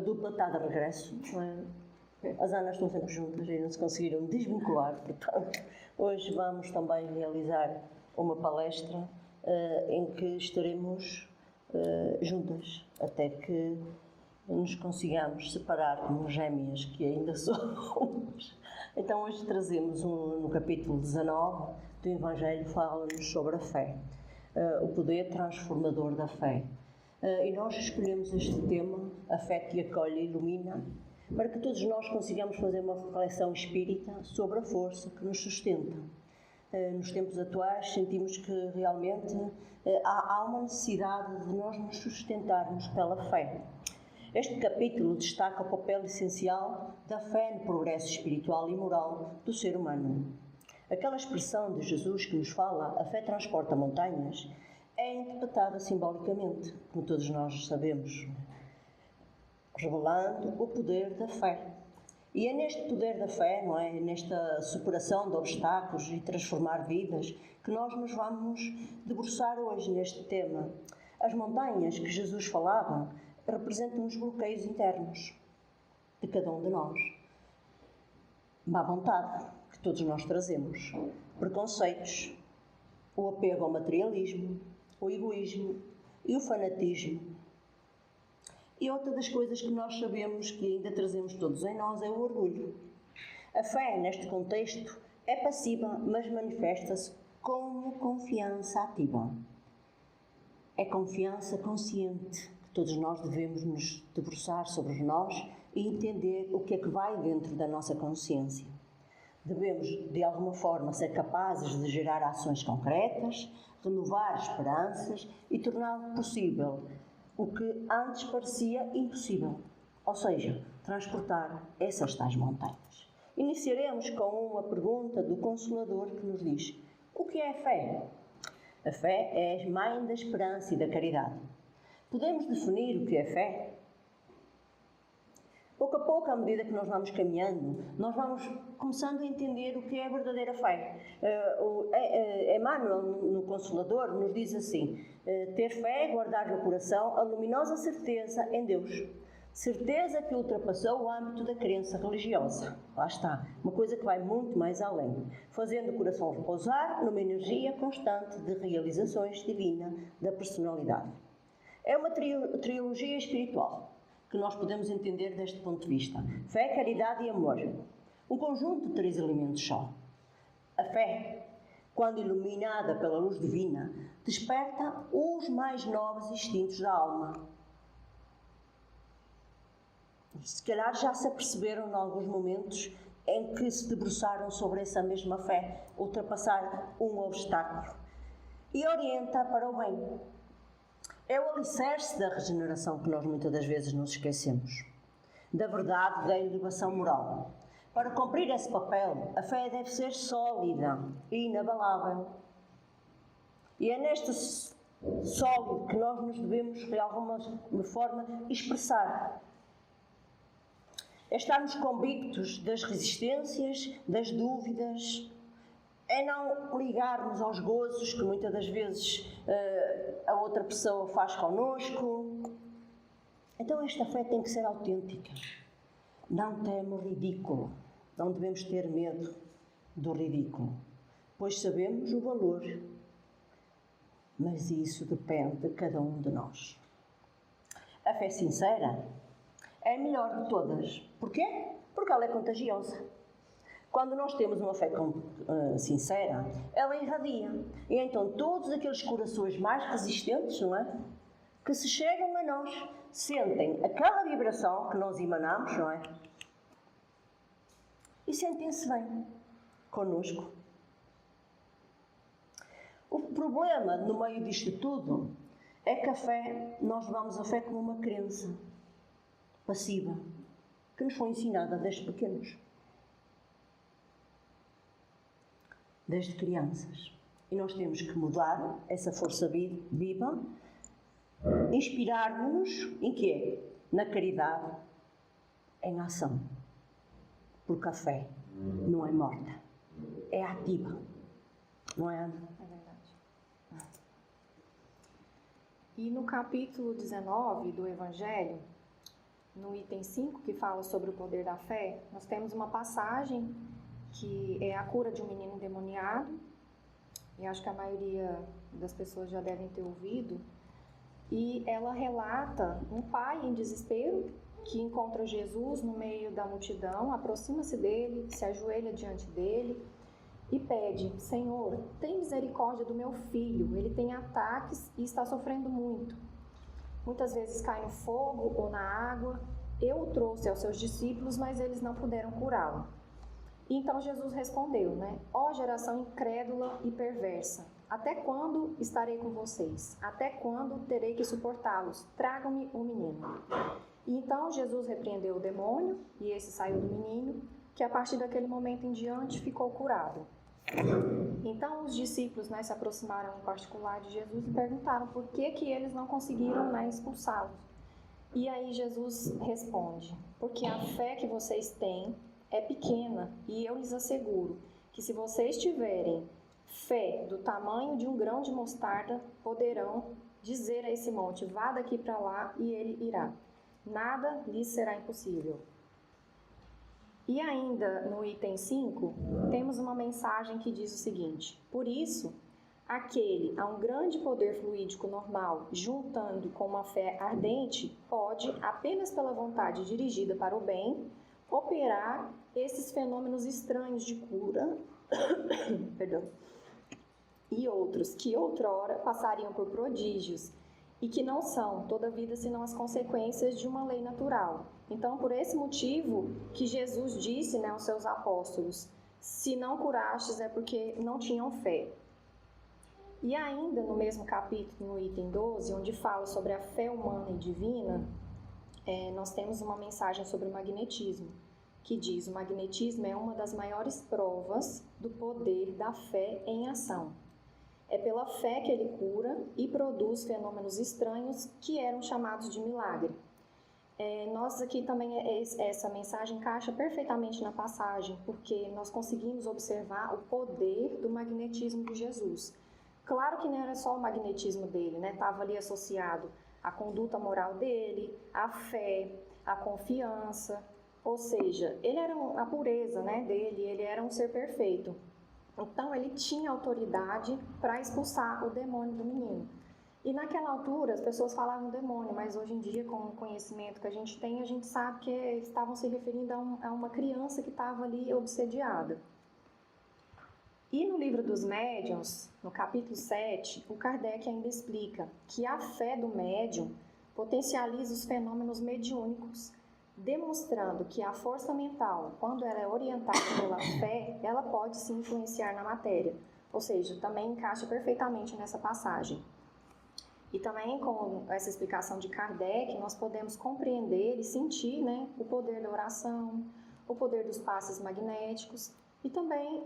dupla está de regresso, não é? As Anas estão sempre juntas e não se conseguiram desvincular, portanto, hoje vamos também realizar uma palestra em que estaremos juntas, até que nos consigamos separar como gêmeas que ainda somos. Então hoje trazemos no capítulo 19 do Evangelho, fala-nos sobre a fé, o poder transformador da fé. E nós escolhemos este tema, a fé que acolhe e ilumina, para que todos nós consigamos fazer uma reflexão espírita sobre a força que nos sustenta. Nos tempos atuais sentimos que realmente há uma necessidade de nós nos sustentarmos pela fé. Este capítulo destaca o papel essencial da fé no progresso espiritual e moral do ser humano. Aquela expressão de Jesus que nos fala, a fé transporta montanhas, é interpretada simbolicamente, como todos nós sabemos, revelando o poder da fé. E é neste poder da fé, não é? Nesta superação de obstáculos e transformar vidas, que nós nos vamos debruçar hoje neste tema. As montanhas que Jesus falava representam os bloqueios internos de cada um de nós. Má vontade, que todos nós trazemos, preconceitos, o apego ao materialismo, o egoísmo e o fanatismo. E outra das coisas que nós sabemos que ainda trazemos todos em nós é o orgulho. A fé, neste contexto, é passiva, mas manifesta-se como confiança ativa. É confiança consciente, que todos nós devemos nos debruçar sobre nós e entender o que é que vai dentro da nossa consciência. Devemos, de alguma forma, ser capazes de gerar ações concretas, renovar esperanças e tornar possível o que antes parecia impossível, ou seja, transportar essas tais montanhas. Iniciaremos com uma pergunta do Consolador que nos diz: o que é a fé? A fé é a mãe da esperança e da caridade. Podemos definir o que é fé? Pouco a pouco, à medida que nós vamos caminhando, nós vamos começando a entender o que é a verdadeira fé. Emmanuel, no Consolador, nos diz assim: ter fé é guardar no coração a luminosa certeza em Deus. Certeza que ultrapassou o âmbito da crença religiosa. Lá está, uma coisa que vai muito mais além, fazendo o coração repousar numa energia constante de realizações divinas da personalidade. É uma trilogia espiritual que nós podemos entender deste ponto de vista: fé, caridade e amor. Um conjunto de 3 elementos só. A fé, quando iluminada pela luz divina, desperta os mais nobres instintos da alma. Se calhar já se aperceberam em alguns momentos em que se debruçaram sobre essa mesma fé, ultrapassar um obstáculo, e orienta para o bem. É o alicerce da regeneração que nós muitas das vezes nos esquecemos, da verdade, da elevação moral. Para cumprir esse papel, a fé deve ser sólida e inabalável. E é neste sólido que nós nos devemos, de alguma forma, expressar. É estarmos convictos das resistências, das dúvidas, é não ligarmos aos gozos que muitas das vezes a outra pessoa faz connosco. Então esta fé tem que ser autêntica. Não teme o ridículo. Não devemos ter medo do ridículo, pois sabemos o valor. Mas isso depende de cada um de nós. A fé sincera é a melhor de todas. Porquê? Porque ela é contagiosa. Quando nós temos uma fé sincera, ela irradia. E então todos aqueles corações mais resistentes, não é? Que se chegam a nós, sentem aquela vibração que nós emanamos, não é? E sentem-se bem connosco. O problema no meio disto tudo é que a fé, nós levamos a fé como uma crença passiva, que nos foi ensinada desde pequenos. Desde crianças. E nós temos que mudar essa força viva, inspirar-nos em quê? Na caridade, em ação. Porque a fé não é morta, é ativa. Não é, Ana? É verdade. E no capítulo 19 do Evangelho, no item 5, que fala sobre o poder da fé, nós temos uma passagem que é a cura de um menino endemoniado, e acho que a maioria das pessoas já devem ter ouvido, e ela relata um pai em desespero que encontra Jesus no meio da multidão, aproxima-se dele, se ajoelha diante dele e pede: Senhor, tem misericórdia do meu filho, ele tem ataques e está sofrendo muito. Muitas vezes cai no fogo ou na água. Eu o trouxe aos seus discípulos, mas eles não puderam curá-lo. E então Jesus respondeu, Ó geração incrédula e perversa, até quando estarei com vocês? Até quando terei que suportá-los? Tragam-me o menino. E então Jesus repreendeu o demônio, e esse saiu do menino, que a partir daquele momento em diante ficou curado. Então os discípulos se aproximaram em particular de Jesus e perguntaram por que eles não conseguiram expulsá-lo. E aí Jesus responde: porque a fé que vocês têm é pequena, e eu lhes asseguro que se vocês tiverem fé do tamanho de um grão de mostarda, poderão dizer a esse monte: vá daqui para lá, e ele irá. Nada lhes será impossível. E ainda no item 5, temos uma mensagem que diz o seguinte: por isso, aquele a um grande poder fluídico normal, juntando com uma fé ardente, pode, apenas pela vontade dirigida para o bem, operar esses fenômenos estranhos de cura e outros que outrora passariam por prodígios e que não são, todavia, senão as consequências de uma lei natural. Então, por esse motivo que Jesus disse aos seus apóstolos: se não curastes é porque não tinham fé. E ainda no mesmo capítulo, no item 12, onde fala sobre a fé humana e divina, nós temos uma mensagem sobre o magnetismo, que diz: o magnetismo é uma das maiores provas do poder da fé em ação. É pela fé que ele cura e produz fenômenos estranhos que eram chamados de milagre. Nós aqui também, essa mensagem encaixa perfeitamente na passagem, porque nós conseguimos observar o poder do magnetismo de Jesus. Claro que não era só o magnetismo dele, estava ali associado à conduta moral dele, à fé, à confiança, ou seja, ele era a pureza dele, ele era um ser perfeito. Então ele tinha autoridade para expulsar o demônio do menino. E naquela altura as pessoas falavam demônio, mas hoje em dia, com o conhecimento que a gente sabe que estavam se referindo a uma criança que estava ali obsediada. E no livro dos médiuns, no capítulo 7, o Kardec ainda explica que a fé do médium potencializa os fenômenos mediúnicos, demonstrando que a força mental, quando ela é orientada pela fé, ela pode se influenciar na matéria. Ou seja, também encaixa perfeitamente nessa passagem. E também com essa explicação de Kardec, nós podemos compreender e sentir o poder da oração, o poder dos passes magnéticos e também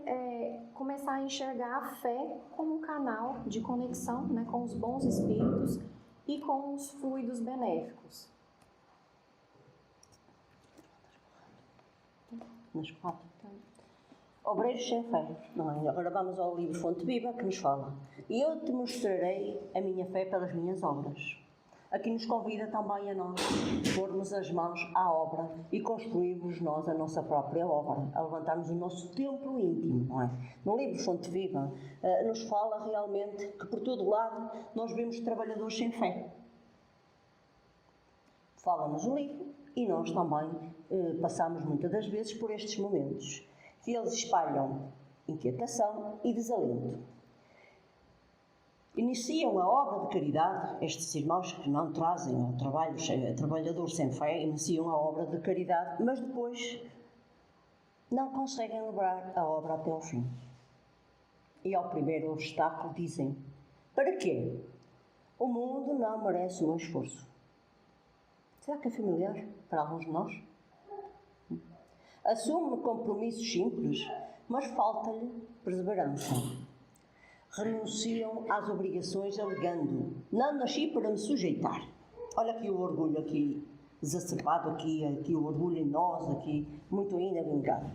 começar a enxergar a fé como um canal de conexão com os bons espíritos e com os fluidos benéficos. Nas 4. Obreiros sem fé, não é? Agora vamos ao livro Fonte Viva, que nos fala: e eu te mostrarei a minha fé pelas minhas obras. Aqui nos convida também a nós pormos as mãos à obra e construirmos nós a nossa própria obra, a levantarmos o nosso templo íntimo, não é? No livro Fonte Viva nos fala realmente que por todo lado nós vemos trabalhadores sem fé. Fala-nos o livro e nós também passamos muitas das vezes por estes momentos. Que eles espalham inquietação e desalento. Iniciam a obra de caridade, estes irmãos que não trazem ao trabalho, trabalhadores sem fé, iniciam a obra de caridade, mas depois não conseguem levar a obra até ao fim. E ao primeiro obstáculo dizem: para quê? O mundo não merece o meu esforço. Será que é familiar para alguns de nós? Assume compromissos simples, mas falta-lhe perseverança. Renunciam às obrigações alegando: não nasci para me sujeitar. Olha aqui o orgulho aqui exacerbado, aqui o orgulho em nós, aqui muito ainda vingado.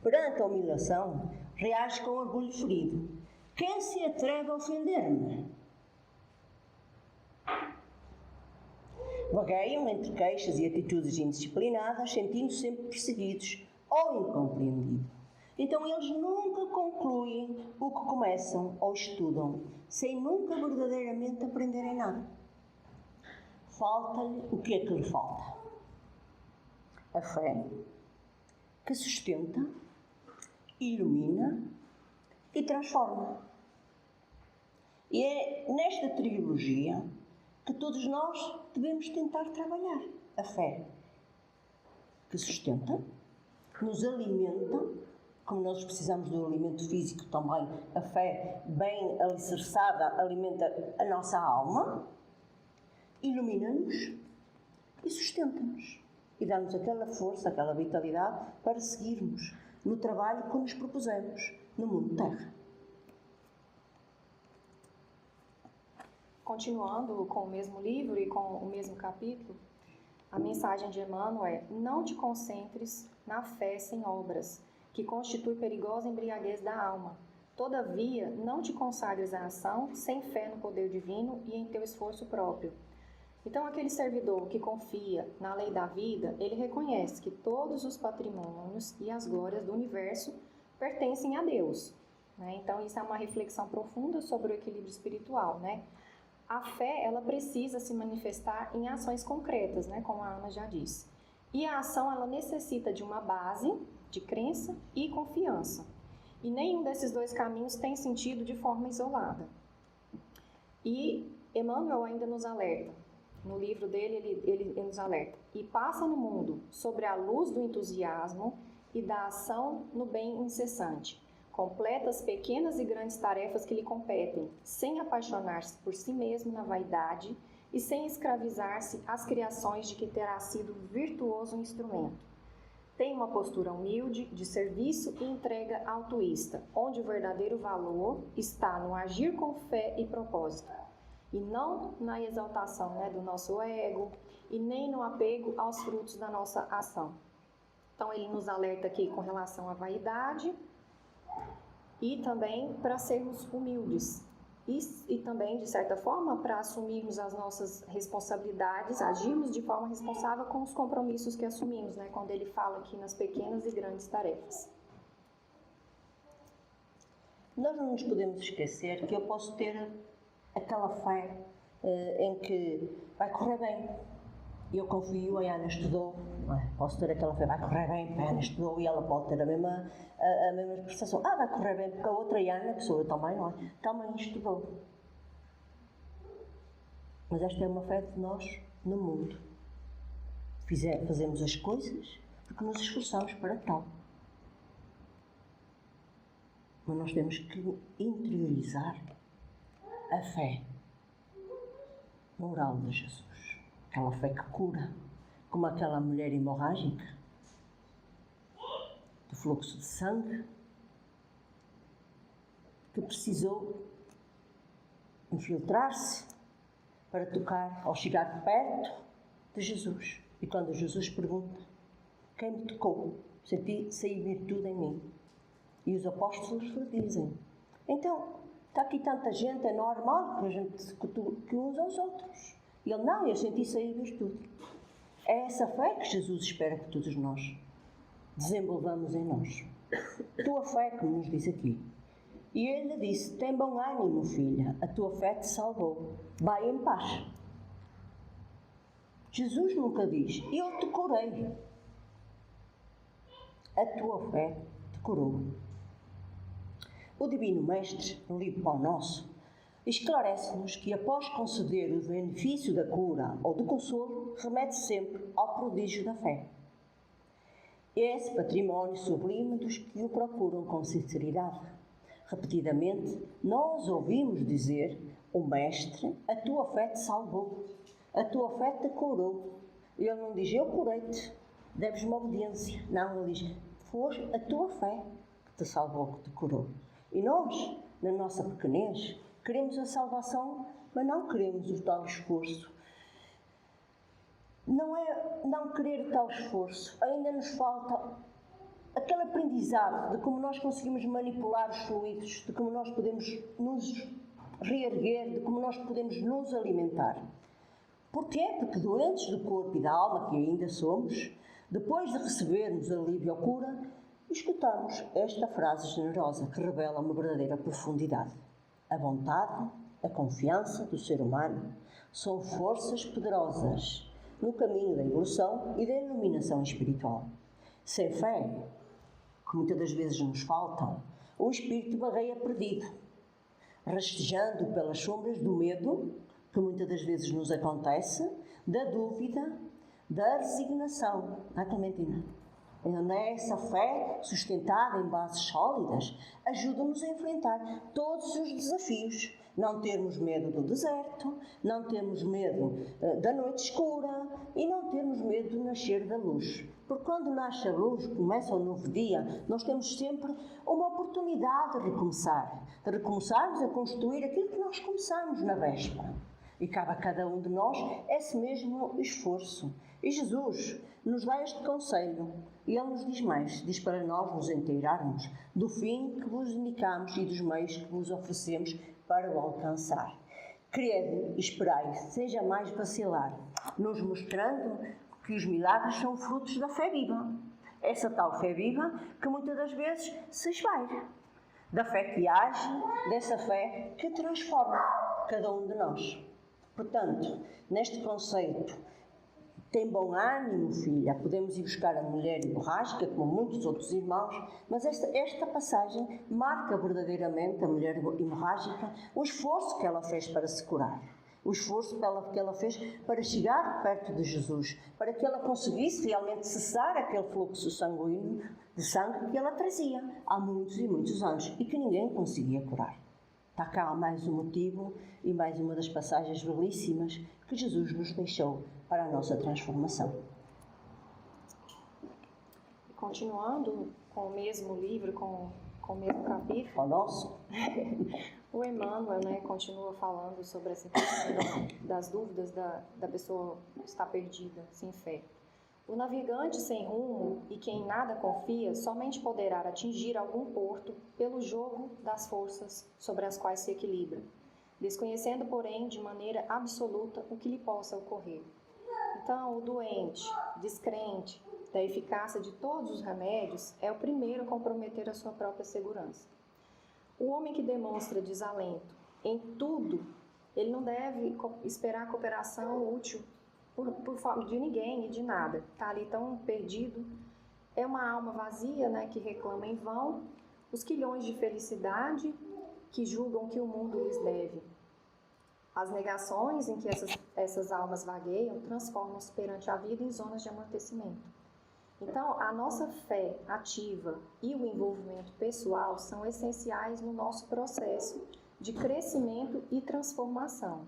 Perante a humilhação, reage com orgulho ferido: quem se atreve a ofender-me? Vagueiam entre queixas e atitudes indisciplinadas, sentindo-se sempre perseguidos ou incompreendidos. Então eles nunca concluem o que começam ou estudam, sem nunca verdadeiramente aprenderem nada. Falta-lhe o que é que lhe falta? A fé, que sustenta, ilumina e transforma. E é nesta trilogia que todos nós devemos tentar trabalhar. A fé, que sustenta, nos alimenta, como nós precisamos do alimento físico também, a fé bem alicerçada alimenta a nossa alma, ilumina-nos e sustenta-nos. E dá-nos aquela força, aquela vitalidade para seguirmos no trabalho que nos propusemos no mundo terra. Continuando com o mesmo livro e com o mesmo capítulo, a mensagem de Emmanuel é: não te concentres na fé sem obras, que constitui perigosa embriaguez da alma. Todavia, não te consagres à ação sem fé no poder divino e em teu esforço próprio. Então, aquele servidor que confia na lei da vida, ele reconhece que todos os patrimônios e as glórias do universo pertencem a Deus, né? Então, isso é uma reflexão profunda sobre o equilíbrio espiritual, né? A fé, ela precisa se manifestar em ações concretas, né? Como a Ana já disse. E a ação, ela necessita de uma base de crença e confiança. E nenhum desses dois caminhos tem sentido de forma isolada. E Emmanuel ainda nos alerta. No livro dele, ele nos alerta: e passa no mundo sobre a luz do entusiasmo e da ação no bem incessante. Completa as pequenas e grandes tarefas que lhe competem, sem apaixonar-se por si mesmo na vaidade e sem escravizar-se às criações de que terá sido virtuoso instrumento. Tem uma postura humilde, de serviço e entrega altruísta, onde o verdadeiro valor está no agir com fé e propósito, e não na exaltação, né, do nosso ego e nem no apego aos frutos da nossa ação. Então, ele nos alerta aqui com relação à vaidade e também para sermos humildes e também, de certa forma, para assumirmos as nossas responsabilidades, agirmos de forma responsável com os compromissos que assumimos, né, quando ele fala aqui nas pequenas e grandes tarefas. Nós não nos podemos esquecer que eu posso ter aquela fé em que vai correr bem. Eu confio, a Ana estudou, posso ter aquela fé, vai correr bem, a Ana estudou e ela pode ter a mesma prestação. Vai correr bem, porque a outra Ana, que sou eu também, não é? Também estudou. Mas esta é uma fé de nós no mundo. Fazemos as coisas porque nos esforçamos para tal. Mas nós temos que interiorizar a fé moral de Jesus, aquela fé que cura, como aquela mulher hemorrágica do fluxo de sangue, que precisou infiltrar-se para tocar ou chegar perto de Jesus. E quando Jesus pergunta: quem me tocou? Senti sair virtude em mim. E os apóstolos lhe dizem: então, está aqui tanta gente, é normal que a gente se toque uns aos outros. E ele: não, eu senti sair virtude. É essa fé que Jesus espera que todos nós desenvolvamos em nós. Tua fé, como nos diz aqui. E ele disse: tem bom ânimo, filha, a tua fé te salvou. Vai em paz. Jesus nunca diz: eu te curei. A tua fé te curou. O Divino Mestre, no livro Pão Nosso, esclarece-nos que, após conceder o benefício da cura ou do consolo, remete sempre ao prodígio da fé. Esse património sublime dos que o procuram com sinceridade. Repetidamente, nós ouvimos dizer: o Mestre, a tua fé te salvou, a tua fé te curou. Ele não diz: eu curei-te, deves-me obediência. Não, ele diz: foi a tua fé que te salvou, que te curou. E nós, na nossa pequenez, queremos a salvação, mas não queremos o tal esforço. Não é não querer tal esforço, ainda nos falta aquele aprendizado de como nós conseguimos manipular os fluidos, de como nós podemos nos reerguer, de como nós podemos nos alimentar. Porquê? Porque doentes do corpo e da alma que ainda somos, depois de recebermos alívio ou cura, escutamos esta frase generosa que revela uma verdadeira profundidade. A vontade, a confiança do ser humano são forças poderosas no caminho da evolução e da iluminação espiritual. Sem fé, que muitas das vezes nos faltam, o espírito vagueia perdido, rastejando pelas sombras do medo, que muitas das vezes nos acontece, da dúvida, da resignação. Não é, Clementina? Essa fé, sustentada em bases sólidas, ajuda-nos a enfrentar todos os desafios. Não termos medo do deserto, não termos medo da noite escura e não termos medo do nascer da luz. Porque quando nasce a luz, começa um novo dia, nós temos sempre uma oportunidade de recomeçarmos a construir aquilo que nós começamos na véspera. E cabe a cada um de nós esse mesmo esforço. E Jesus nos dá este conselho. E Ele nos diz mais, diz para nós nos inteirarmos do fim que vos indicamos e dos meios que vos oferecemos para o alcançar. Crede e esperai, seja mais vacilar, nos mostrando que os milagres são frutos da fé viva. Essa tal fé viva que muitas das vezes se esvaira. Da fé que age, dessa fé que transforma cada um de nós. Portanto, neste conceito, tem bom ânimo, filha, podemos ir buscar a mulher hemorrágica, como muitos outros irmãos, mas esta passagem marca verdadeiramente a mulher hemorrágica, o esforço que ela fez para se curar, o esforço que ela fez para chegar perto de Jesus, para que ela conseguisse realmente cessar aquele fluxo sanguíneo de sangue que ela trazia há muitos e muitos anos e que ninguém conseguia curar. Está cá mais um motivo e mais uma das passagens belíssimas que Jesus nos deixou para a nossa transformação. Continuando com o mesmo livro, com o mesmo capítulo, O nosso. o Emmanuel, continua falando sobre essa questão das dúvidas da pessoa que está perdida, sem fé. O navegante sem rumo e quem em nada confia somente poderá atingir algum porto pelo jogo das forças sobre as quais se equilibra, desconhecendo, porém, de maneira absoluta o que lhe possa ocorrer. Então, o doente, descrente da eficácia de todos os remédios, é o primeiro a comprometer a sua própria segurança. O homem que demonstra desalento em tudo, ele não deve esperar cooperação útil de ninguém e de nada. Está ali tão perdido. É uma alma vazia, que reclama em vão os quilhões de felicidade que julgam que o mundo lhes deve. As negações em que essas almas vagueiam transformam-se perante a vida em zonas de amortecimento. Então, a nossa fé ativa e o envolvimento pessoal são essenciais no nosso processo de crescimento e transformação.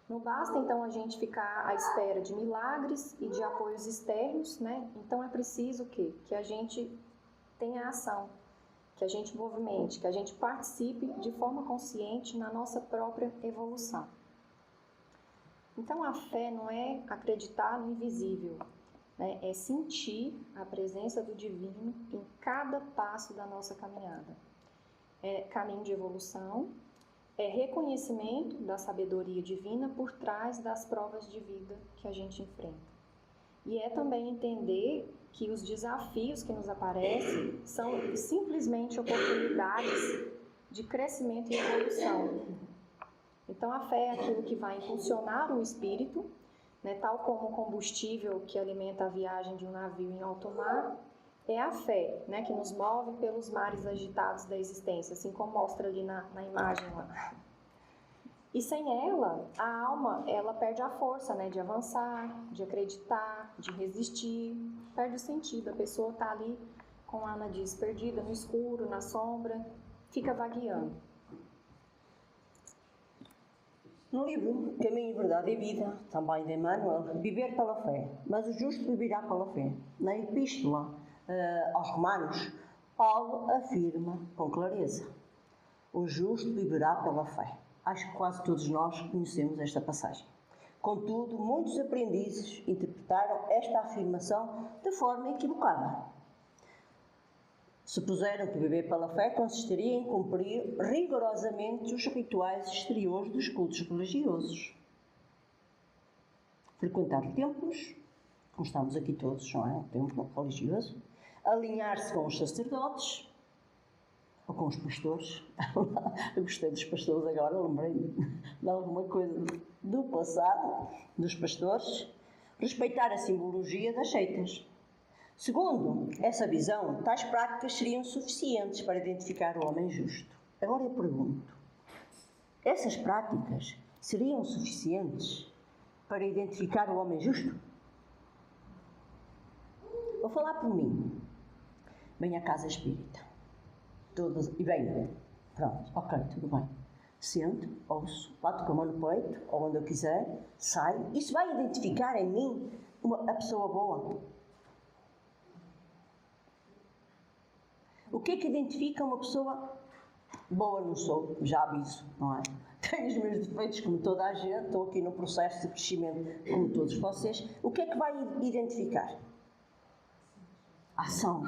Não basta, então, a gente ficar à espera de milagres e de apoios externos, Então, é preciso o quê? Que a gente tenha ação, que a gente movimente, que a gente participe de forma consciente na nossa própria evolução. Então, a fé não é acreditar no invisível, é sentir a presença do divino em cada passo da nossa caminhada. É caminho de evolução, é reconhecimento da sabedoria divina por trás das provas de vida que a gente enfrenta. E é também entender que os desafios que nos aparecem são simplesmente oportunidades de crescimento e evolução. Então, a fé é aquilo que vai impulsionar o espírito, tal como o combustível que alimenta a viagem de um navio em alto mar, é a fé, que nos move pelos mares agitados da existência, assim como mostra ali na imagem lá. E sem ela, a alma, ela perde a força, de avançar, de acreditar, de resistir, perde o sentido. A pessoa está ali, como a Ana diz, perdida no escuro, na sombra, fica vagueando. No livro Caminho, Verdade e Vida, também de Emmanuel, viver pela fé, mas o justo viverá pela fé. Na epístola aos Romanos, Paulo afirma com clareza: o justo viverá pela fé. Acho que quase todos nós conhecemos esta passagem. Contudo, muitos aprendizes interpretaram esta afirmação de forma equivocada. Supuseram que viver pela fé consistiria em cumprir rigorosamente os rituais exteriores dos cultos religiosos. frequentar templos, como estamos aqui todos, não é? Templo religioso, alinhar-se com os sacerdotes ou com os pastores. Eu gostei dos pastores agora, lembrei-me de alguma coisa do passado dos pastores. Respeitar a simbologia das seitas. Segundo essa visão, tais práticas seriam suficientes para identificar o homem justo. Agora eu pergunto, essas práticas seriam suficientes para identificar o homem justo? Vou falar por mim. Venho à casa espírita. E venho. Pronto, ok, tudo bem. Sento, ouço, bato com a mão no peito, ou onde eu quiser, saio. Isso vai identificar em mim a pessoa boa. O que é que identifica uma pessoa boa? Não sou, já aviso, não é? Tenho os meus defeitos como toda a gente, estou aqui no processo de crescimento como todos vocês. O que é que vai identificar? A ação.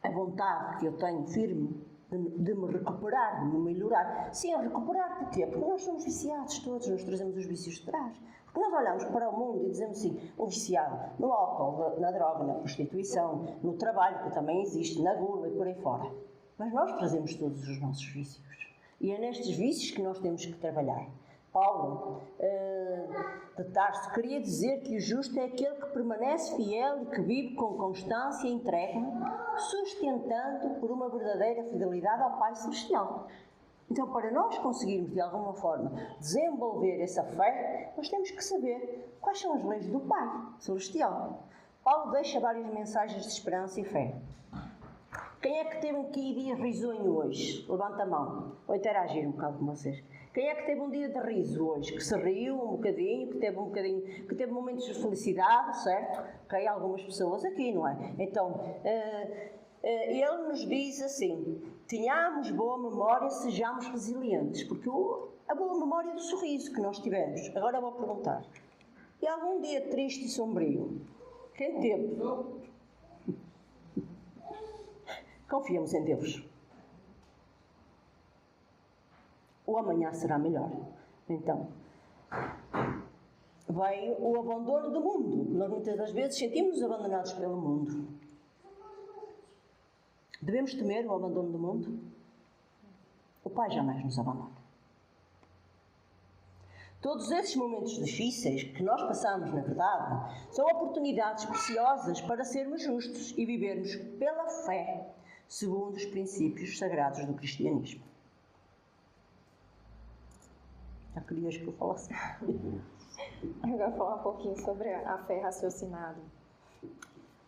A vontade que eu tenho firme de me recuperar, de me melhorar. Sim, a recuperar, porquê? Porque nós somos viciados todos, nós trazemos os vícios de trás. Porque nós olhamos para o mundo e dizemos assim, o viciado no álcool, na droga, na prostituição, no trabalho, que também existe, na gula e por aí fora. Mas nós trazemos todos os nossos vícios. E é nestes vícios que nós temos que trabalhar. Paulo, de Tarso, queria dizer que o justo é aquele que permanece fiel e que vive com constância e entrega, sustentando por uma verdadeira fidelidade ao Pai Celestial. Então, para nós conseguirmos, de alguma forma, desenvolver essa fé, nós temos que saber quais são as leis do Pai Celestial. Paulo deixa várias mensagens de esperança e fé. Quem é que teve aqui dia risonho hoje? Levanta a mão. Vou interagir um bocado com vocês. Quem é que teve um dia de riso hoje? Que se riu um bocadinho, que teve momentos de felicidade, certo? Ok, algumas pessoas aqui, não é? Então, ele nos diz assim, tenhamos boa memória, sejamos resilientes, porque a boa memória do sorriso que nós tivemos. Agora eu vou perguntar, e algum dia triste e sombrio? Quem teve? Confiamos em Deus. O amanhã será melhor. Então, veio o abandono do mundo. Nós muitas das vezes sentimos-nos abandonados pelo mundo. Devemos temer o abandono do mundo? O Pai jamais nos abandona. Todos esses momentos difíceis que nós passamos, na verdade, são oportunidades preciosas para sermos justos e vivermos pela fé, segundo os princípios sagrados do cristianismo. Já querias que eu falasse? Eu vou falar um pouquinho sobre a fé raciocinada.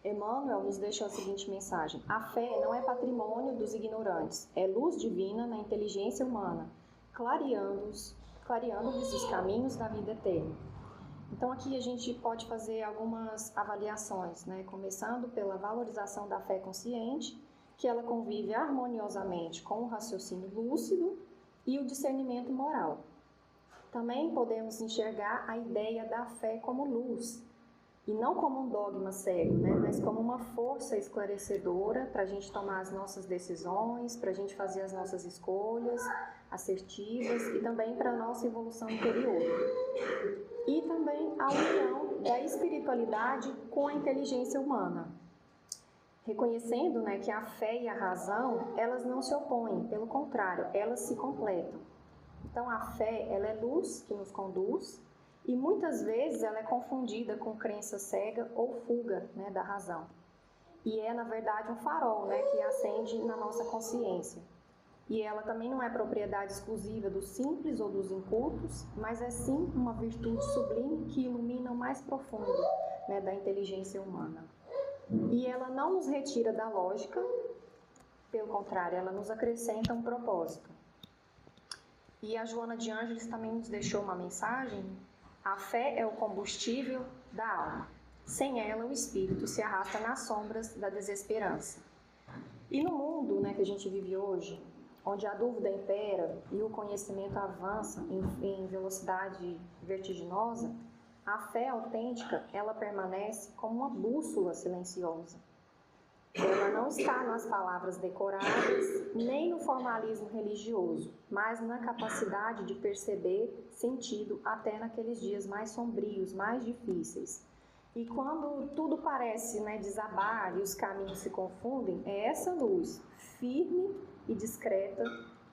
Emmanuel nos deixou a seguinte mensagem: a fé não é patrimônio dos ignorantes, é luz divina na inteligência humana, clareando-lhes os caminhos da vida eterna. Então aqui a gente pode fazer algumas avaliações, né? Começando pela valorização da fé consciente, que ela convive harmoniosamente com o raciocínio lúcido e o discernimento moral. Também podemos enxergar a ideia da fé como luz, e não como um dogma cego, né? Mas como uma força esclarecedora para a gente tomar as nossas decisões, para a gente fazer as nossas escolhas assertivas e também para a nossa evolução interior. E também a união da espiritualidade com a inteligência humana. Reconhecendo, né, que a fé e a razão, elas não se opõem, pelo contrário, elas se completam. Então a fé, ela é luz que nos conduz e muitas vezes ela é confundida com crença cega ou fuga, né, da razão. E é, na verdade, um farol, né, que acende na nossa consciência. E ela também não é propriedade exclusiva dos simples ou dos incultos, mas é sim uma virtude sublime que ilumina o mais profundo, né, da inteligência humana. E ela não nos retira da lógica, pelo contrário, ela nos acrescenta um propósito. E a Joana de Ângeles também nos deixou uma mensagem: a fé é o combustível da alma. Sem ela, o espírito se arrasta nas sombras da desesperança. E no mundo, né, que a gente vive hoje, onde a dúvida impera e o conhecimento avança em velocidade vertiginosa, a fé autêntica, ela permanece como uma bússola silenciosa. ela não está nas palavras decoradas, nem no formalismo religioso, mas na capacidade de perceber sentido até naqueles dias mais sombrios, mais difíceis. E quando tudo parece, desabar e os caminhos se confundem, é essa luz firme e discreta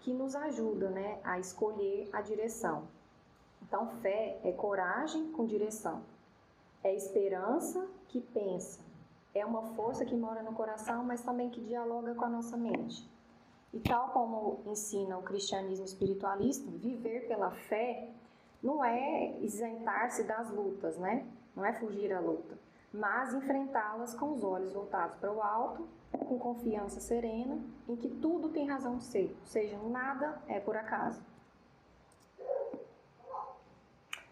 que nos ajuda, a escolher a direção. Então, fé é coragem com direção, é esperança que pensa, é uma força que mora no coração, mas também que dialoga com a nossa mente. E tal como ensina o cristianismo espiritualista, viver pela fé não é isentar-se das lutas, Não é fugir à luta, mas enfrentá-las com os olhos voltados para o alto, com confiança serena, em que tudo tem razão de ser, ou seja, nada é por acaso.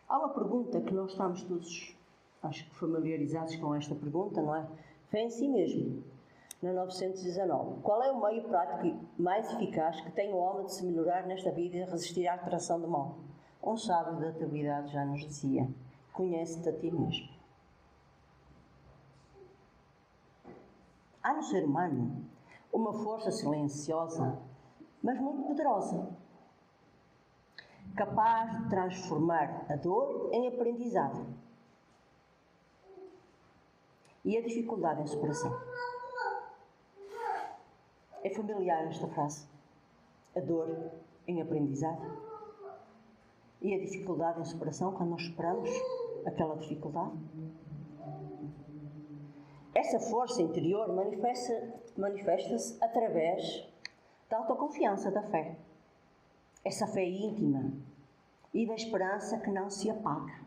Há uma pergunta que nós estamos todos, acho que familiarizados com esta pergunta, não é? Fé em si mesmo, na 919. Qual é o meio prático mais eficaz que tem o homem de se melhorar nesta vida e resistir à atração do mal? Um sábio da antiguidade já nos dizia: conhece-te a ti mesmo. Há no ser humano uma força silenciosa, mas muito poderosa, capaz de transformar a dor em aprendizado e a dificuldade em superação. É familiar esta frase? A dor em aprendizado e a dificuldade em superação, quando nós superamos aquela dificuldade. Essa força interior manifesta-se através da autoconfiança, da fé. Essa fé íntima e da esperança que não se apaga.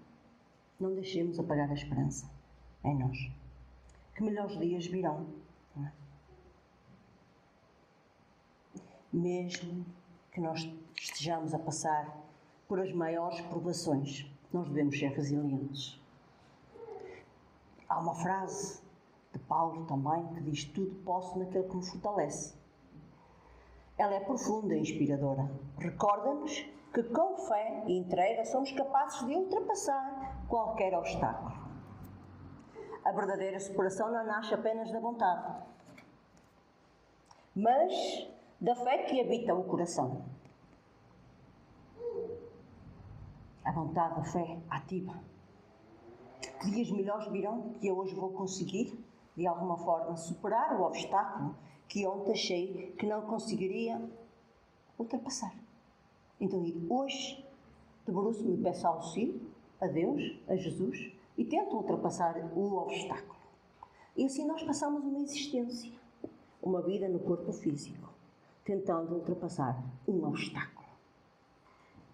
Não deixemos apagar a esperança em nós. Que melhores dias virão, não é? Mesmo que nós estejamos a passar por as maiores provações, nós devemos ser resilientes. Há uma frase de Paulo também que diz: tudo posso naquele que me fortalece. Ela é profunda e inspiradora. Recorda-nos que com fé e entrega somos capazes de ultrapassar qualquer obstáculo. A verdadeira superação não nasce apenas da vontade, mas da fé que habita o coração. A vontade da fé ativa. Que dias melhores virão que eu hoje vou conseguir, de alguma forma, superar o obstáculo que ontem achei que não conseguiria ultrapassar. Então, hoje, debruço-me e peço auxílio a Deus, a Jesus, e tento ultrapassar o obstáculo. E assim nós passamos uma existência, uma vida no corpo físico, tentando ultrapassar um obstáculo.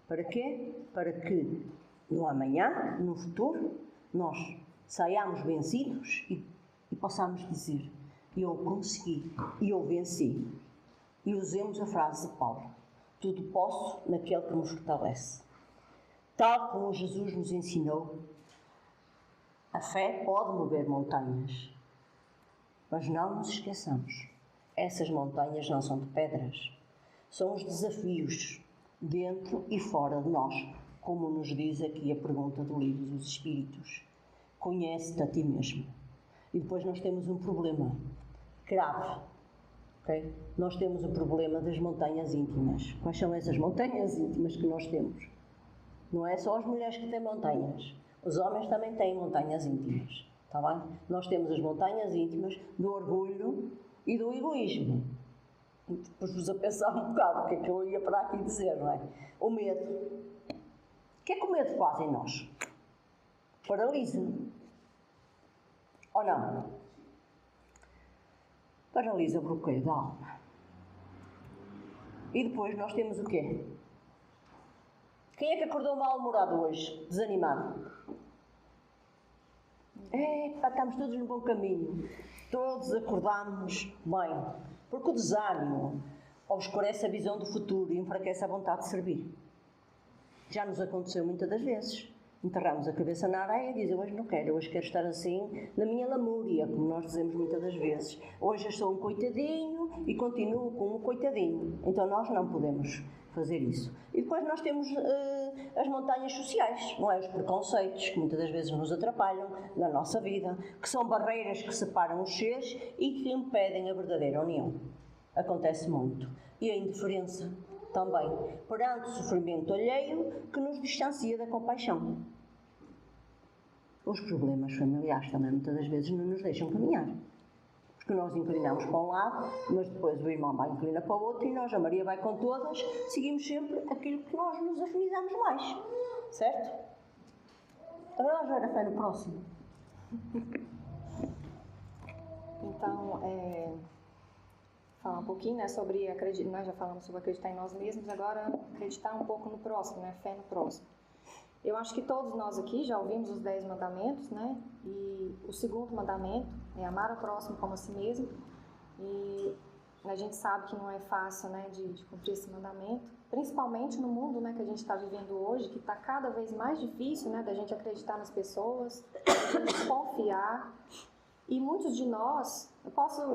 Para quê? Para que no amanhã, no futuro, nós saiamos vencidos e possamos dizer: eu consegui e eu venci. E usemos a frase de Paulo: tudo posso naquele que me fortalece. Tal como Jesus nos ensinou, a fé pode mover montanhas. Mas não nos esqueçamos, essas montanhas não são de pedras. São os desafios dentro e fora de nós, como nos diz aqui a pergunta do Livro dos Espíritos. Conhece-te a ti mesmo. E depois nós temos um problema grave. Okay? Nós temos o problema das montanhas íntimas. Quais são essas montanhas íntimas que nós temos? Não é só as mulheres que têm montanhas. Os homens também têm montanhas íntimas. Está bem? Nós temos as montanhas íntimas do orgulho e do egoísmo. Pus-vos a pensar um bocado o que é que eu ia para aqui dizer, não é? O medo. O que é que o medo faz em nós? Paralisa. Ou não? Paralisa o bloqueio da alma. E depois nós temos o quê? Quem é que acordou mal-humorado hoje? Desanimado? Estamos todos no bom caminho. Todos acordamos bem. Porque o desânimo obscurece a visão do futuro e enfraquece a vontade de servir. Já nos aconteceu muitas das vezes. Enterramos a cabeça na areia e dizem: hoje não quero, hoje quero estar assim na minha lamúria, como nós dizemos muitas das vezes. Hoje eu sou um coitadinho e continuo como um coitadinho. Então nós não podemos fazer isso. E depois nós temos as montanhas sociais, não é? Os preconceitos que muitas das vezes nos atrapalham na nossa vida, que são barreiras que separam os seres e que impedem a verdadeira união. Acontece muito. E a indiferença também, perante o sofrimento alheio que nos distancia da compaixão. Os problemas familiares também muitas das vezes não nos deixam caminhar. Porque nós inclinamos para um lado, mas depois o irmão vai inclinar para o outro e nós, a Maria vai com todas, seguimos sempre aquilo que nós nos afinizamos mais. Certo? Agora vamos ver a fé no próximo. Então, falar um pouquinho, né, sobre acreditar. Nós já falamos sobre acreditar em nós mesmos, agora acreditar um pouco no próximo, né, fé no próximo. Eu acho que todos nós aqui já ouvimos os 10 mandamentos, né? E o segundo mandamento é amar ao próximo como a si mesmo. E a gente sabe que não é fácil, né, de cumprir esse mandamento, principalmente no mundo, né, que a gente está vivendo hoje, que está cada vez mais difícil, né, da gente acreditar nas pessoas, da gente confiar. E muitos de nós,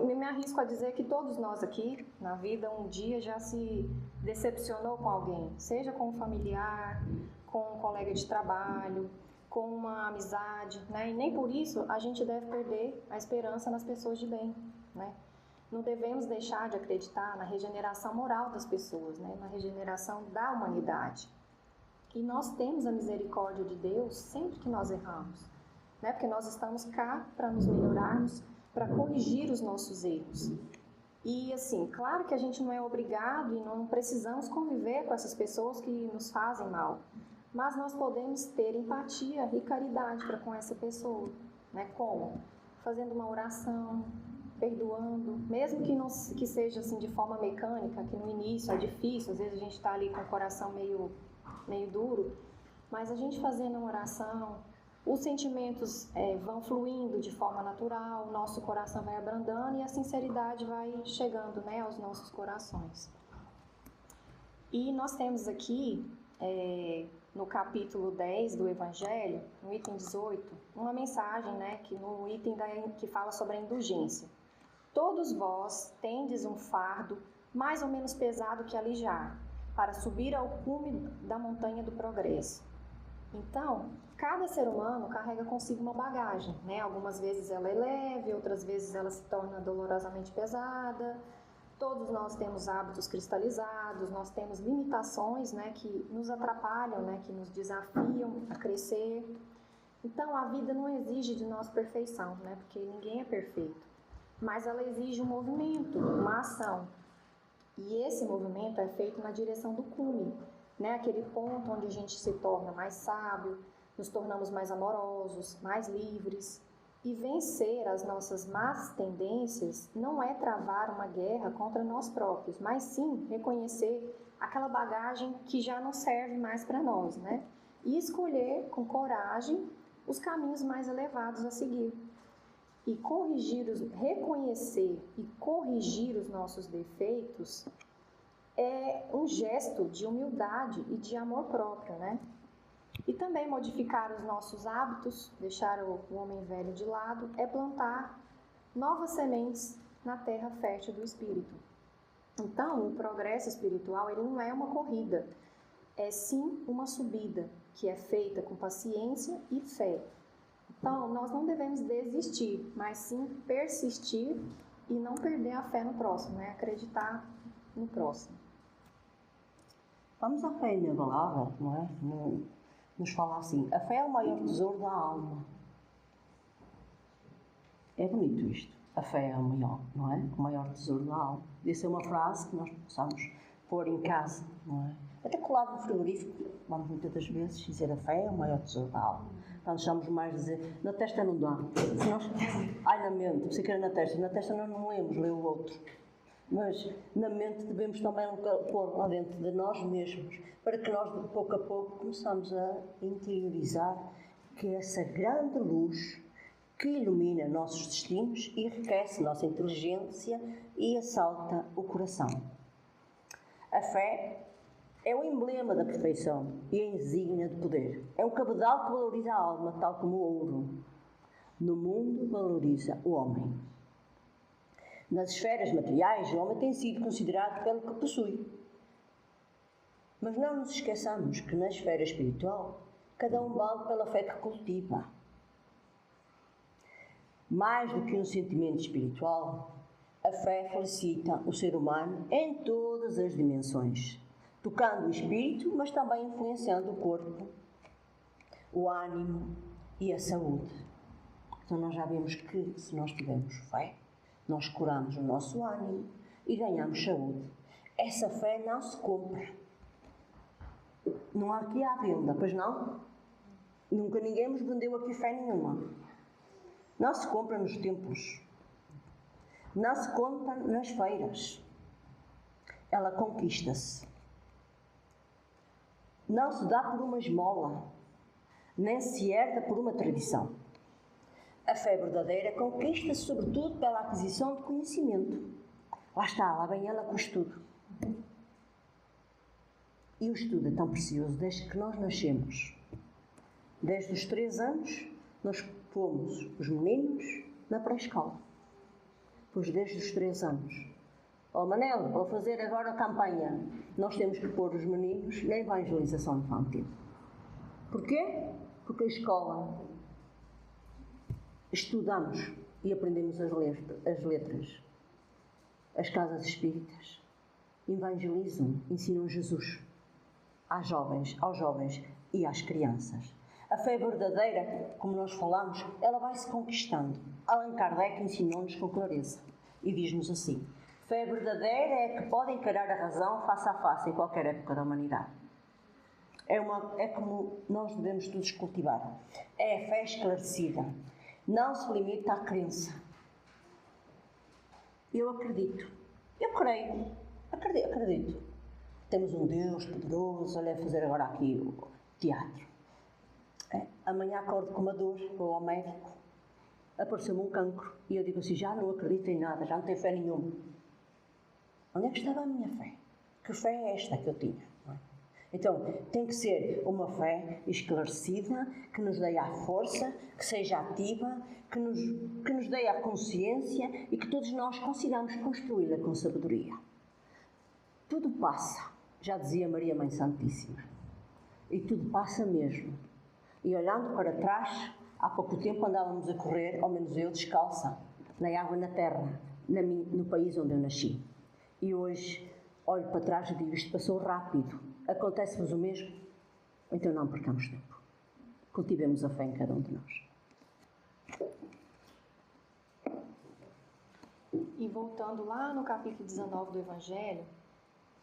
me arrisco a dizer que todos nós aqui, na vida, um dia já se decepcionou com alguém, seja com um familiar, com um colega de trabalho, com uma amizade, né? E nem por isso a gente deve perder a esperança nas pessoas de bem, né? Não devemos deixar de acreditar na regeneração moral das pessoas, né? Na regeneração da humanidade. E nós temos a misericórdia de Deus sempre que nós erramos, né? Porque nós estamos cá para nos melhorarmos, para corrigir os nossos erros. E assim, claro que a gente não é obrigado e não precisamos conviver com essas pessoas que nos fazem mal. Mas nós podemos ter empatia e caridade para com essa pessoa, né? Como? Fazendo uma oração, perdoando, mesmo que seja assim de forma mecânica, que no início é difícil, às vezes a gente está ali com o coração meio duro, mas a gente fazendo uma oração, os sentimentos vão fluindo de forma natural, o nosso coração vai abrandando e a sinceridade vai chegando, né, aos nossos corações. E nós temos aqui no capítulo 10 do Evangelho, no item 18, uma mensagem, né, que no item que fala sobre a indulgência. Todos vós tendes um fardo mais ou menos pesado que alijar, para subir ao cume da montanha do progresso. Então, cada ser humano carrega consigo uma bagagem, né? Algumas vezes ela é leve, outras vezes ela se torna dolorosamente pesada. Todos nós temos hábitos cristalizados, nós temos limitações, né, que nos atrapalham, né, que nos desafiam a crescer. Então, a vida não exige de nós perfeição, né, porque ninguém é perfeito. Mas ela exige um movimento, uma ação. E esse movimento é feito na direção do cume, né, aquele ponto onde a gente se torna mais sábio, nos tornamos mais amorosos, mais livres. E vencer as nossas más tendências não é travar uma guerra contra nós próprios, mas sim reconhecer aquela bagagem que já não serve mais para nós, né? E escolher com coragem os caminhos mais elevados a seguir. E reconhecer e corrigir os nossos defeitos é um gesto de humildade e de amor próprio, né? E também modificar os nossos hábitos, deixar o homem velho de lado, é plantar novas sementes na terra fértil do Espírito. Então, o progresso espiritual ele não é uma corrida, é sim uma subida, que é feita com paciência e fé. Então, nós não devemos desistir, mas sim persistir e não perder a fé no próximo, né? Acreditar no próximo. Vamos à fé inabalável, não é? Nos fala assim, a fé é o maior tesouro da alma. É bonito isto. A fé é o maior, não é? O maior tesouro da alma. Disse uma frase que nós possamos pôr em casa, não é? Até colado no frigorífico, vamos muitas das vezes dizer a fé é o maior tesouro da alma. Quando estamos mais a dizer, na testa não dá. Se nós, na mente, você quer na testa nós não lemos, lê o outro. Mas na mente devemos também pôr lá dentro de nós mesmos, para que nós de pouco a pouco começamos a interiorizar que essa grande luz que ilumina nossos destinos enriquece nossa inteligência e assalta o coração. A fé é o emblema da perfeição e a insígnia de poder. É um cabedal que valoriza a alma, tal como o ouro. No mundo valoriza o homem. Nas esferas materiais, o homem tem sido considerado pelo que possui. Mas não nos esqueçamos que na esfera espiritual, cada um vale pela fé que cultiva. Mais do que um sentimento espiritual, a fé felicita o ser humano em todas as dimensões, tocando o espírito, mas também influenciando o corpo, o ânimo e a saúde. Então nós já vemos que se nós tivermos fé, nós curamos o nosso ânimo e ganhamos saúde. Essa fé não se compra. Não há aqui à venda, pois não? Nunca ninguém nos vendeu aqui fé nenhuma. Não se compra nos templos. Não se compra nas feiras. Ela conquista-se. Não se dá por uma esmola, nem se herda por uma tradição. A fé verdadeira conquista-se sobretudo pela aquisição de conhecimento. Lá está, lá vem ela com o estudo. E o estudo é tão precioso desde que nós nascemos. Desde os 3 anos, nós fomos os meninos na pré-escola. Pois desde os 3 anos. Oh Manel, vou fazer agora a campanha. Nós temos que pôr os meninos na evangelização infantil. Porquê? Porque a escola estudamos e aprendemos as letras. As casas espíritas evangelizam, ensinam Jesus aos jovens e às crianças. A fé verdadeira, como nós falamos, ela vai-se conquistando. Allan Kardec ensinou-nos com clareza e diz-nos assim: fé verdadeira é que pode encarar a razão face a face em qualquer época da humanidade. É como nós devemos todos cultivar. É a fé esclarecida. Não se limita à crença. Eu acredito. Eu creio. Acredito. Temos um Deus poderoso. Olha, fazer agora aqui o teatro. Amanhã acordo com uma dor, vou ao médico. Apareceu-me um cancro. E eu digo assim, já não acredito em nada, já não tenho fé nenhuma. Onde é que estava a minha fé? Que fé é esta que eu tinha? Então, tem que ser uma fé esclarecida, que nos dê a força, que seja ativa, que nos dê a consciência e que todos nós consigamos construí-la com sabedoria. Tudo passa, já dizia Maria Mãe Santíssima. E tudo passa mesmo. E olhando para trás, há pouco tempo andávamos a correr, ao menos eu, descalça, na água e na terra, no país onde eu nasci. E hoje olho para trás e digo, isto passou rápido. Acontece-vos o mesmo? Então não percamos tempo. Cultivemos a fé em cada um de nós. E voltando lá no capítulo 19 do Evangelho,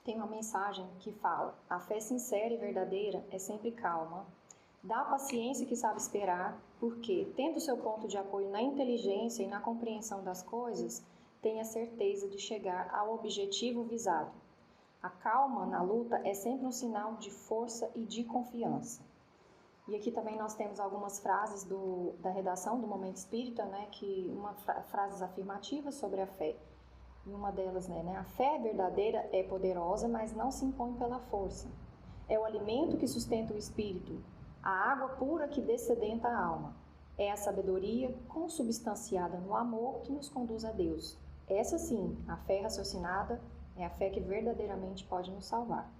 tem uma mensagem que fala: a fé sincera e verdadeira é sempre calma, dá paciência que sabe esperar, porque, tendo seu ponto de apoio na inteligência e na compreensão das coisas, tem a certeza de chegar ao objetivo visado. A calma na luta é sempre um sinal de força e de confiança. E aqui também nós temos algumas frases da redação do Momento Espírita, né, frases afirmativas sobre a fé. E uma delas, né, a fé verdadeira é poderosa, mas não se impõe pela força. É o alimento que sustenta o espírito, a água pura que dessedenta a alma. É a sabedoria consubstanciada no amor que nos conduz a Deus. Essa sim, a fé raciocinada, é a fé que verdadeiramente pode nos salvar.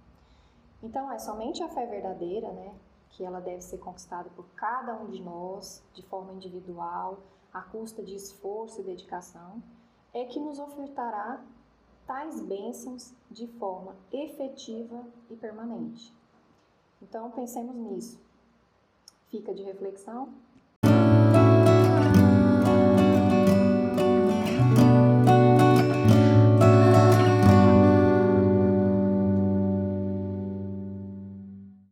Então, é somente a fé verdadeira, né, que ela deve ser conquistada por cada um de nós, de forma individual, à custa de esforço e dedicação, é que nos ofertará tais bênçãos de forma efetiva e permanente. Então, pensemos nisso. Fica de reflexão.